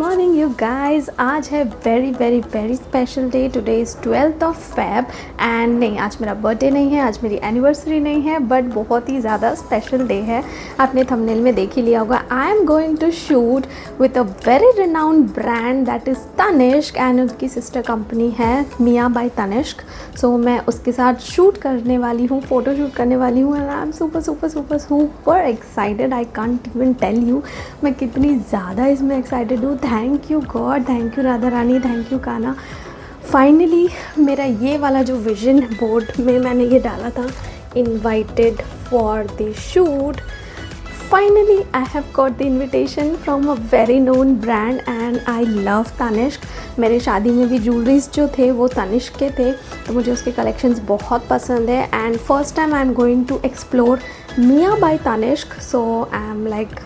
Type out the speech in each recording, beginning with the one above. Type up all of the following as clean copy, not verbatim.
Morning you guys. आज है very very very special day. Today is 12th of Feb and नहीं, आज मेरा बर्थडे नहीं है, आज मेरी एनिवर्सरी नहीं है, बट बहुत ही ज़्यादा स्पेशल डे है। आपने थंबनेल में देख ही लिया होगा। I am going to shoot with a very renowned brand that is Tanishq and उसकी सिस्टर कंपनी है मिया बाय तनिष्क। सो मैं उसके साथ शूट करने वाली हूँ, फ़ोटो शूट करने वाली हूँ and I am super super super super excited. I can't even tell you मैं कितनी ज़्यादा इसमें एक्साइटेड हूँ। Thank you God, thank you Radha Rani, thank you Kana. Finally मेरा ये वाला जो विजन बोर्ड में मैंने ये डाला था, invited for the shoot, finally I have got the invitation from a very known brand and I love Tanishq. मेरे शादी में भी ज्वेलरीज जो थे वो तनिष्क के थे, तो मुझे उसके कलेक्शंस बहुत पसंद है and first time I am going to explore Mia by Tanishq. So I am like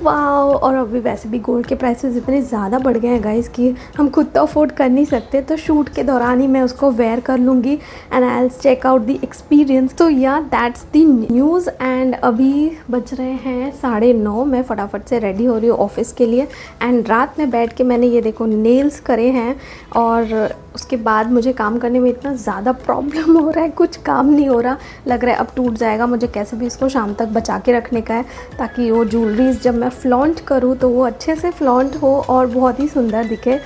wow. और अभी वैसे भी गोल्ड के प्राइसेस इतने ज़्यादा बढ़ गए हैं गाइस कि हम खुद तो अफोर्ड कर नहीं सकते, तो शूट के दौरान ही मैं उसको वेयर कर लूँगी and I will check out the experience. तो या दैट्स द न्यूज़ एंड अभी बज रहे हैं 9:30। मैं फटाफट से रेडी हो रही हूँ ऑफिस के लिए एंड रात में बैठ के मैंने ये देखो नेल्स करे हैं और उसके बाद मुझे काम करने में इतना ज़्यादा प्रॉब्लम हो रहा है, कुछ काम नहीं हो रहा, लग रहा है अब टूट जाएगा। मुझे कैसे भी इसको शाम तक बचा के रखने का है ताकि वो ज्वेलरीज जब मैं फ्लॉन्ट करूँ तो वो अच्छे से फ्लॉन्ट हो और बहुत ही सुंदर दिखे।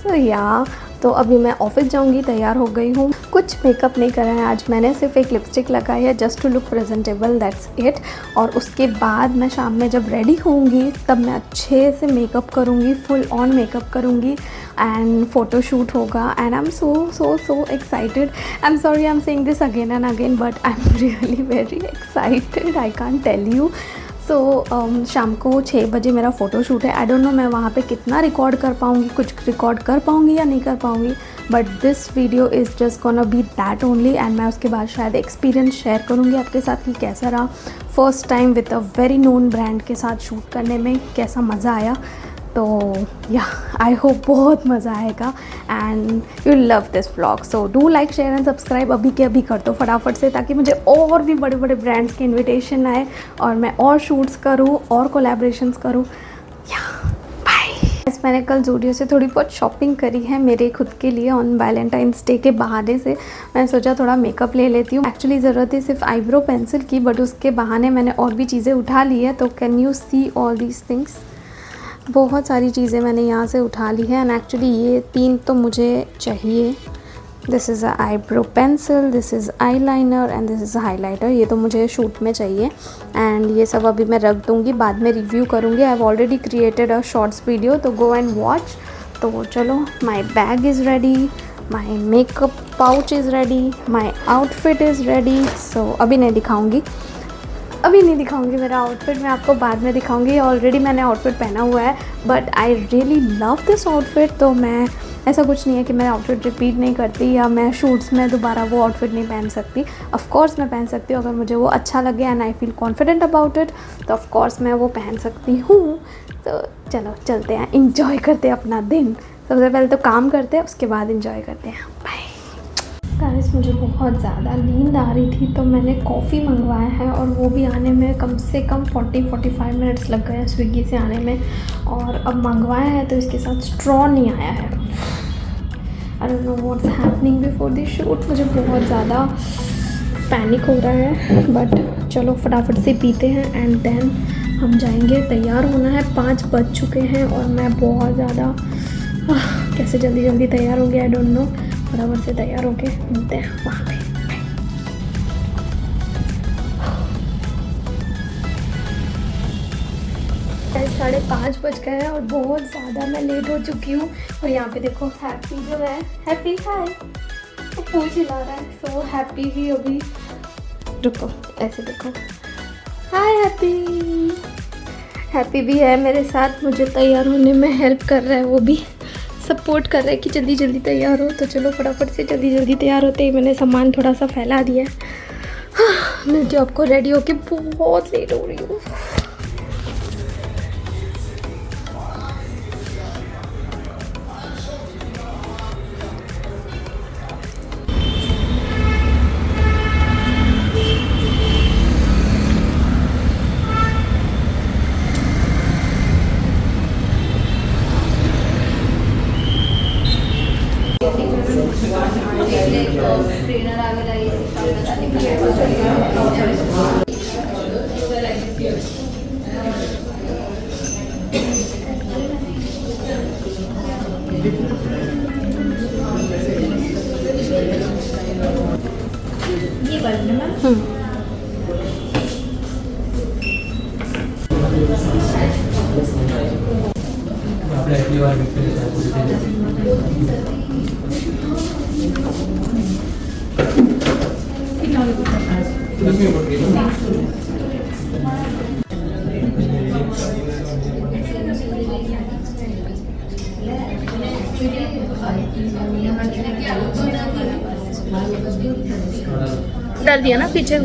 सो या तो अभी मैं ऑफिस जाऊंगी, तैयार हो गई हूँ। कुछ मेकअप नहीं करा है आज मैंने, सिर्फ एक लिपस्टिक लगाई है just to look presentable, that's it. और उसके बाद मैं शाम में जब रेडी होंगी तब मैं अच्छे से मेकअप करूँगी, फुल ऑन मेकअप करूँगी एंड फ़ोटो शूट होगा and I am so so so excited. I am sorry I am saying this again and again but I am really very excited, I can't tell you. So शाम को 6 बजे मेरा photo shoot है। I don't know मैं वहाँ पे कितना record कर पाऊँगी, कुछ रिकॉर्ड कर पाऊँगी या नहीं कर पाऊँगी, but this video is just gonna be that only and मैं उसके बाद शायद एक्सपीरियंस शेयर करूँगी आपके साथ कि कैसा रहा first time with a very known brand के साथ शूट करने में, कैसा मज़ा आया। तो या आई होप बहुत मज़ा आएगा and you love this vlog. So do like share and subscribe अभी के अभी कर दो फटाफट से, ताकि मुझे और भी बड़े बड़े ब्रांड्स के इनविटेशन आए और मैं और शूट्स करूँ और कोलैबोरेशंस करूँ। या बाय। मैंने कल ज़ूडियो से थोड़ी बहुत शॉपिंग करी है मेरे खुद के लिए ऑन वैलेंटाइंस डे के बहाने से। मैंने सोचा थोड़ा मेकअप ले लेती हूँ। एक्चुअली ज़रूरत है सिर्फ आईब्रो पेंसिल की, बट उसके बहाने मैंने और भी चीज़ें उठा ली है। तो can you see all these things, बहुत सारी चीज़ें मैंने यहाँ से उठा ली है एंड एक्चुअली ये 3 तो मुझे चाहिए। This is a eyebrow pencil, this is eye liner and this is a highlighter. ये तो मुझे शूट में चाहिए एंड ये सब अभी मैं रख दूँगी, बाद में रिव्यू करूँगी। I have already created a shorts video, तो गो एंड वॉच। तो चलो, my bag is ready, my makeup pouch is ready, my outfit is ready. So अभी नहीं दिखाऊंगी मेरा आउटफिट, मैं आपको बाद में दिखाऊंगी। ऑलरेडी मैंने आउटफिट पहना हुआ है but I really love this outfit. तो मैं, ऐसा कुछ नहीं है कि मैं आउटफिट रिपीट नहीं करती या मैं शूट्स में दोबारा वो आउटफिट नहीं पहन सकती। ऑफ़ कोर्स मैं पहन सकती हूँ, अगर मुझे वो अच्छा लगे and I feel confident about it तो ऑफ़ कोर्स मैं वो पहन सकती हूँ। तो चलो चलते हैं, इंजॉय करते हैं अपना दिन। सबसे पहले तो काम करते हैं, उसके बाद इंजॉय करते हैं। Bye guys. मुझे बहुत ज़्यादा नींद आ रही थी तो मैंने कॉफ़ी मंगवाया है और वो भी आने में कम से कम 40-45 मिनट्स लग गए स्विगी से आने में। और अब मंगवाया है तो इसके साथ स्ट्रॉ नहीं आया है। I don't know what's happening before the shoot. मुझे बहुत ज़्यादा पैनिक हो रहा है बट चलो फटाफट से पीते हैं एंड देन हम जाएंगे। तैयार होना है, 5 बज चुके हैं और मैं बहुत ज़्यादा कैसे जल्दी जल्दी तैयार हो गया, आई डोंट नो। बराबर से तैयार होके मिलते हैं वहाँ पे। 5:30 बज गए हैं और बहुत ज़्यादा मैं लेट हो चुकी हूँ। और यहाँ पे देखो हैप्पी जो है, हैप्पी हाय, वो फूल चिल्ला रहा है। सो हैप्पी भी अभी, रुको ऐसे देखो, हाय हैप्पी। हैप्पी भी है मेरे साथ, मुझे तैयार होने में हेल्प कर रहा है, वो भी सपोर्ट कर रहा है कि जल्दी जल्दी तैयार हो। तो चलो फटाफट से जल्दी जल्दी तैयार होते ही मैंने सामान थोड़ा सा फैला दिया है। मिलती हूँ आपको रेडी होके, बहुत लेट हो रही हूँ। ट्रेनर आवेला ये डाल दिया ना पीछे।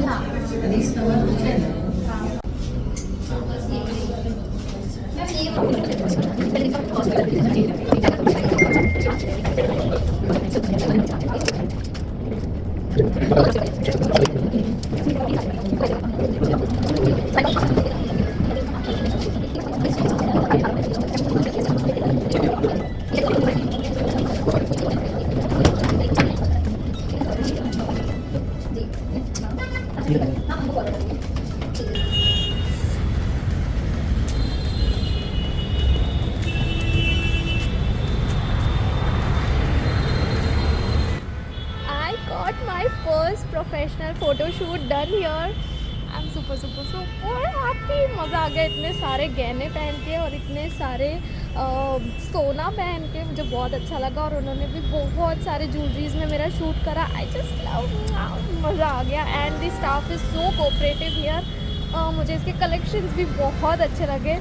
first professional photo shoot done here. I'm super happy. मज़ा आ गया, इतने सारे गहने पहन के और इतने सारे सोना पहन के मुझे बहुत अच्छा लगा। और उन्होंने भी बहुत सारे ज्वेलरीज में मेरा शूट करा। आई जस्ट लव, मज़ा आ गया। And the staff is so cooperative here. मुझे इसके कलेक्शंस भी बहुत अच्छे लगे।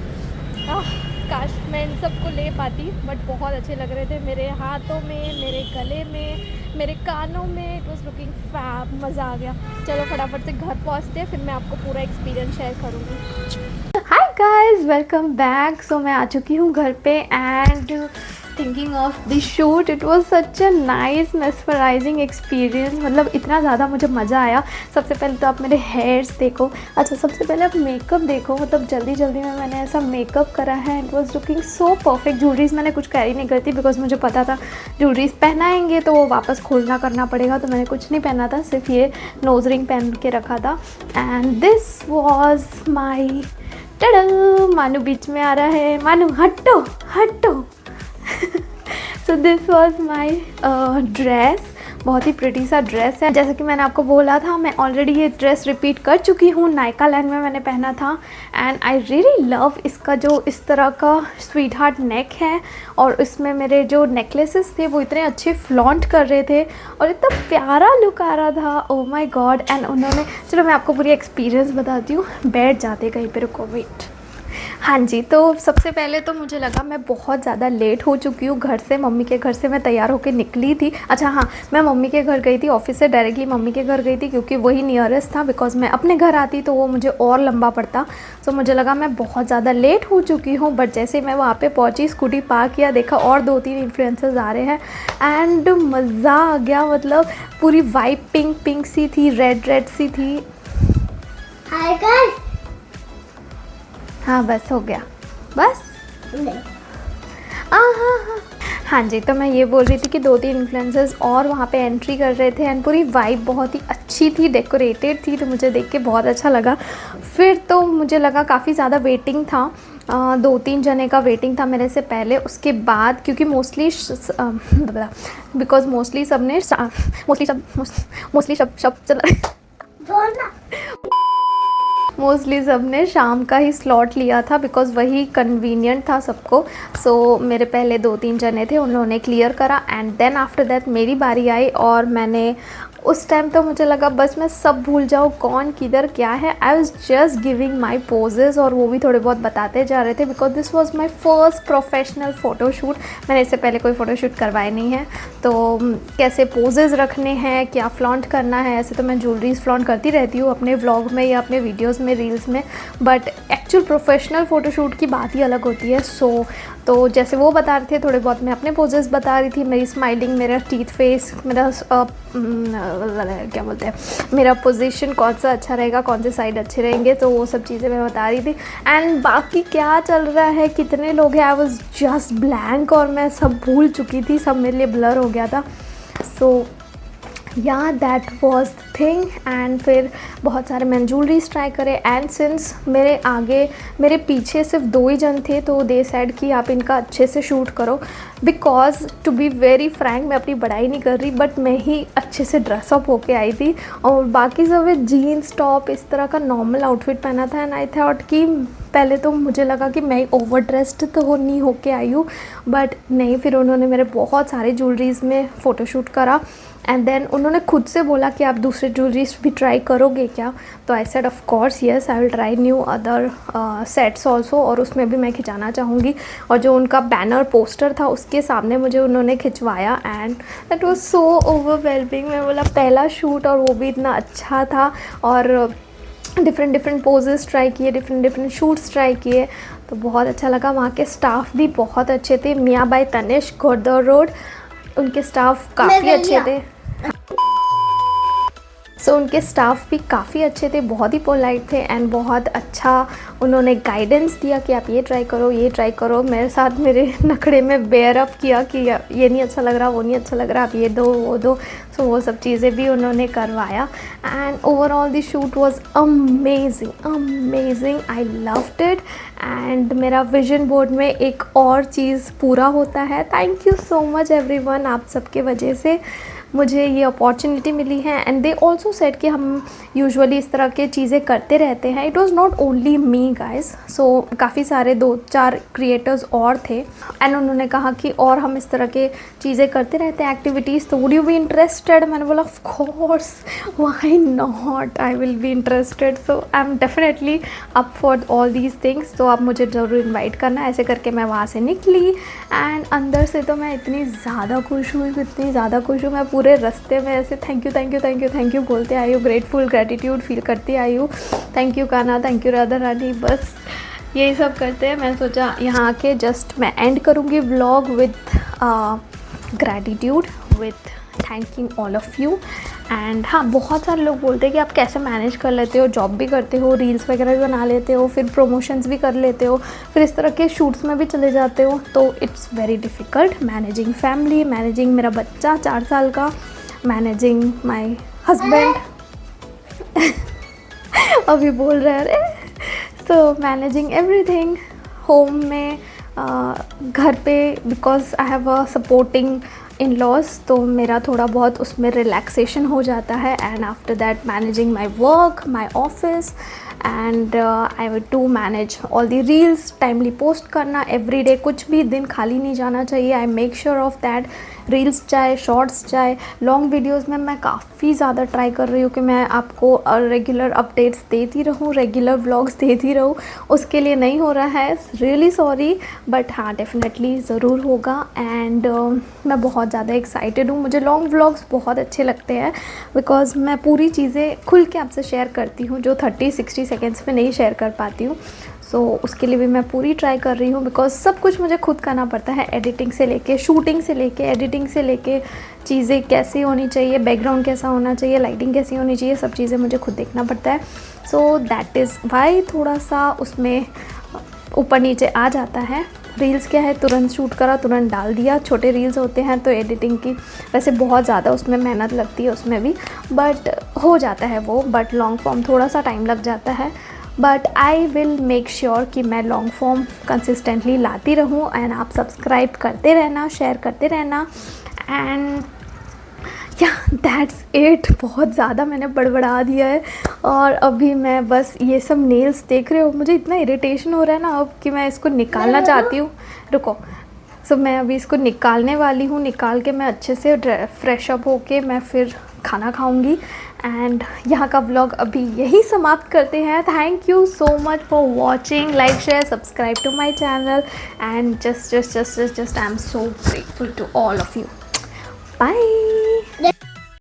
काश मैं इन सबको ले पाती, बट बहुत अच्छे लग रहे थे मेरे हाथों में, मेरे गले में, मेरे कानों में। इट वॉज लुकिंग फैब, मज़ा आ गया। चलो फटाफट से घर पहुँचते हैं, फिर मैं आपको पूरा एक्सपीरियंस शेयर करूँगी। Hi guys, welcome back. So मैं आ चुकी हूँ घर पे and thinking of the shoot. It was such a nice mesmerising experience. मतलब इतना ज़्यादा मुझे मज़ा आया। सबसे पहले तो आप मेरे हेयर्स देखो। अच्छा, सबसे पहले आप मेकअप देखो। मतलब जल्दी जल्दी में मैंने ऐसा मेकअप करा है। It was looking so perfect. Jewelleries मैंने कुछ कैरी नहीं करती बिकॉज मुझे पता था ज्वेलरीज पहनाएंगे तो वो वापस खोलना करना पड़ेगा, तो मैंने कुछ नहीं पहना था, सिर्फ ये नोज रिंग पहन के रखा था। And this was my टडा। मानू बीच में आ रहा है। मानू हटो हटो। So this was my dress। बहुत ही प्रिटी सा ड्रेस है। जैसा कि मैंने आपको बोला था, मैं ऑलरेडी ये ड्रेस रिपीट कर चुकी हूँ। नायका लैंड में मैंने पहना था एंड आई रियली लव इसका जो इस तरह का स्वीट हार्ट नेक है। और इसमें मेरे जो नेकलेसेस थे वो इतने अच्छे फ्लॉन्ट कर रहे थे और इतना प्यारा लुक आ रहा था। Oh my God. एंड उन्होंने, चलो मैं आपको पूरी एक्सपीरियंस बताती हूँ। बैठ जाते कहीं पे, रुको, वेट। हाँ जी, तो सबसे पहले तो मुझे लगा मैं बहुत ज़्यादा लेट हो चुकी हूँ घर से। मम्मी के घर से मैं तैयार होकर निकली थी। अच्छा हाँ, मैं मम्मी के घर गई थी, ऑफिस से डायरेक्टली मम्मी के घर गई थी क्योंकि वही नियरेस्ट था। बिकॉज मैं अपने घर आती तो वो मुझे और लंबा पड़ता। तो मुझे लगा मैं बहुत ज़्यादा लेट हो चुकी हूँ। बट जैसे मैं वहाँ पर पहुँची, स्कूटी पार्क किया, देखा और 2-3 इन्फ्लुएंसर्स आ रहे हैं एंड मज़ा आ गया। मतलब पूरी वाइब पिंक पिंक सी थी, रेड रेड सी थी। Hi guys. हाँ बस हो गया, बस हाँ जी। तो मैं ये बोल रही थी कि 2-3 इन्फ्लुएंसर्स और वहाँ पे एंट्री कर रहे थे एंड पूरी वाइब बहुत ही अच्छी थी, डेकोरेटेड थी। तो मुझे देख के बहुत अच्छा लगा। फिर तो मुझे लगा काफ़ी ज़्यादा वेटिंग था। 2-3 जने का वेटिंग था मेरे से पहले। उसके बाद क्योंकि मोस्टली सबने मोस्टली सबने शाम का ही स्लॉट लिया था बिकॉज़ वही कन्वीनियंट था सबको। सो मेरे पहले 2-3 जने थे, उन्होंने क्लियर करा एंड देन आफ्टर दैट मेरी बारी आई। और मैंने उस टाइम तो मुझे लगा बस मैं सब भूल जाऊँ, कौन किधर क्या है। I was just giving my poses और वो भी थोड़े बहुत बताते जा रहे थे because this was my first professional photoshoot. मैंने इससे पहले कोई फ़ोटोशूट करवाए नहीं है, तो कैसे पोजेज़ रखने हैं, क्या फ्लॉन्ट करना है। ऐसे तो मैं ज्वेलरीज फ्लॉन्ट करती रहती हूँ अपने व्लॉग में या अपने वीडियोज़ में, रील्स में, बट एक्चुअल प्रोफेशनल फ़ोटोशूट की बात ही अलग होती है। तो जैसे वो बता रहे थे, थोड़े बहुत मैं अपने पोजेस बता रही थी। मेरी स्माइलिंग, मेरा टीथ फेस, मेरा क्या बोलते हैं, मेरा पोजीशन कौन सा अच्छा रहेगा, कौन से साइड अच्छे रहेंगे, तो वो सब चीज़ें मैं बता रही थी। एंड बाकी क्या चल रहा है, कितने लोग हैं, आई वाज जस्ट ब्लैंक और मैं सब भूल चुकी थी, सब मेरे लिए ब्लर हो गया था। सो या that was the thing. And फिर बहुत सारे मैंने ज्वेलरीज ट्राई करे एंड सिंस मेरे पीछे सिर्फ 2 ही जन थे तो दे सेड कि आप इनका अच्छे से शूट करो, because to be very frank मैं अपनी बड़ाई नहीं कर रही बट मैं ही अच्छे से ड्रेसअप होके आई थी और बाकी सब जीन्स टॉप इस तरह का नॉर्मल आउटफिट पहना था। एंड आई थॉट कि पहले तो मुझे लगा कि मैं ओवर ड्रेस्ड तो नहीं होके आई हूँ, बट नहीं, फिर उन्होंने मेरे बहुत सारे ज्वेलरीज में फ़ोटोशूट करा एंड देन उन्होंने खुद से बोला कि आप दूसरे ज्वेलरीज भी ट्राई करोगे क्या। तो I said of course yes, I will try new other sets also, और उसमें भी मैं खिंचाना चाहूँगी। और जो उनका बैनर पोस्टर था उसके सामने मुझे उन्होंने खिंचवाया and that was so overwhelming. मैं बोला पहला शूट और वो भी इतना अच्छा था, और डिफरेंट पोजेस ट्राई किए, डिफरेंट शूट्स ट्राई किए, तो बहुत अच्छा लगा। वहाँ के स्टाफ भी बहुत अच्छे थे। मियाँ बाई तनिष, घोड़दौड़ रोड, उनके स्टाफ काफ़ी अच्छे थे। उनके स्टाफ भी काफ़ी अच्छे थे, बहुत ही पोलाइट थे एंड बहुत अच्छा उन्होंने गाइडेंस दिया कि आप ये ट्राई करो, ये ट्राई करो। मेरे साथ मेरे नखड़े में बेयर अप किया कि ये नहीं अच्छा लग रहा, वो नहीं अच्छा लग रहा, आप ये दो वो दो। सो वो सब चीज़ें भी उन्होंने करवाया and overall the shoot was amazing. I loved it and मेरा विजन बोर्ड में एक और चीज़ पूरा होता है। Thank you so much everyone, आप सबके वजह से मुझे ये अपॉर्चुनिटी मिली है। एंड दे ऑल्सो सेड कि हम यूजुअली इस तरह के चीज़ें करते रहते हैं। It was not only me guys, so काफ़ी सारे 2-4 क्रिएटर्स और थे एंड उन्होंने कहा कि और हम इस तरह के चीज़ें करते रहते हैं एक्टिविटीज़, तो वुड यू बी इंटरेस्टेड। मैंने बोला of course, why not, I will be interested. So I am definitely up for all these things. तो आप मुझे ज़रूर इन्वाइट करना। ऐसे करके मैं वहाँ से निकली एंड अंदर से तो मैं इतनी ज़्यादा खुश हुई, मैं पूरे रास्ते में ऐसे थैंक यू बोलते आई हूँ, ग्रेटफुल ग्रेटिट्यूड फील करती आई हूँ। Thank you Kanha, thank you Radha Rani, बस यही सब करते हैं। मैं सोचा यहाँ आके जस्ट मैं एंड करूँगी vlog with gratitude, with thanking all of you. And हाँ, बहुत सारे लोग बोलते हैं कि आप कैसे मैनेज कर लेते हो, जॉब भी करते हो, रील्स वगैरह भी बना लेते हो, फिर प्रमोशंस भी कर लेते हो, फिर इस तरह के शूट्स में भी चले जाते हो। तो it's very difficult managing family, managing मेरा बच्चा 4 साल का, मैनेजिंग माई हस्बैंड अभी बोल रहे अरे, तो मैनेजिंग एवरीथिंग होम में, घर पे, because I have a supporting in laws, तो मेरा थोड़ा बहुत उसमें रिलैक्सेशन हो जाता है। And after that managing my work, my office, and I will to manage all the reels, timely post करना एवरी डे, कुछ भी दिन खाली नहीं जाना चाहिए। I make sure of that. Reels चाहे शॉर्ट्स चाहे लॉन्ग वीडियोस में मैं काफ़ी ज़्यादा ट्राई कर रही हूँ कि मैं आपको रेगुलर अपडेट्स देती रहूँ, रेगुलर व्लॉग्स देती रहूँ। उसके लिए नहीं हो रहा है, रियली सॉरी, बट हाँ डेफिनेटली ज़रूर होगा। एंड मैं बहुत ज़्यादा एक्साइटेड हूँ। मुझे लॉन्ग व्लॉग्स बहुत अच्छे लगते हैं बिकॉज मैं पूरी चीज़ें खुल के आपसे शेयर करती हूँ जो 30-60 सेकेंड्स में नहीं शेयर कर पाती हूँ। सो उसके लिए भी मैं पूरी ट्राई कर रही हूँ बिकॉज सब कुछ मुझे खुद करना पड़ता है, एडिटिंग से लेके, शूटिंग से लेके, एडिटिंग से लेके, चीज़ें कैसी होनी चाहिए, बैकग्राउंड कैसा होना चाहिए, लाइटिंग कैसी होनी चाहिए, सब चीज़ें मुझे खुद देखना पड़ता है। सो दैट इज़ वाई थोड़ा सा उसमें ऊपर नीचे आ जाता है। रील्स क्या है, तुरंत शूट करा तुरंत डाल दिया। छोटे रील्स होते हैं तो एडिटिंग की वैसे बहुत ज़्यादा उसमें मेहनत लगती है उसमें भी, बट हो जाता है वो। बट लॉन्ग फॉर्म थोड़ा सा टाइम लग जाता है, but I will make sure कि मैं लॉन्ग फॉर्म कंसिस्टेंटली लाती रहूँ। एंड आप सब्सक्राइब करते रहना, शेयर करते रहना। एंड या दैट्स इट। बहुत ज़्यादा मैंने बड़बड़ा दिया है और अभी मैं बस ये सब नेल्स देख रहे हो, मुझे इतना इरिटेशन हो रहा है ना अब कि मैं इसको निकालना चाहती हूँ। रुको, सो मैं अभी इसको निकालने वाली हूँ। निकाल के मैं अच्छे से फ्रेश अप होके मैं फिर खाना खाऊंगी। एंड यहाँ का व्लॉग अभी यही समाप्त करते हैं। Thank you so much for watching, like share subscribe to my channel and just I am so grateful to all of you. Bye.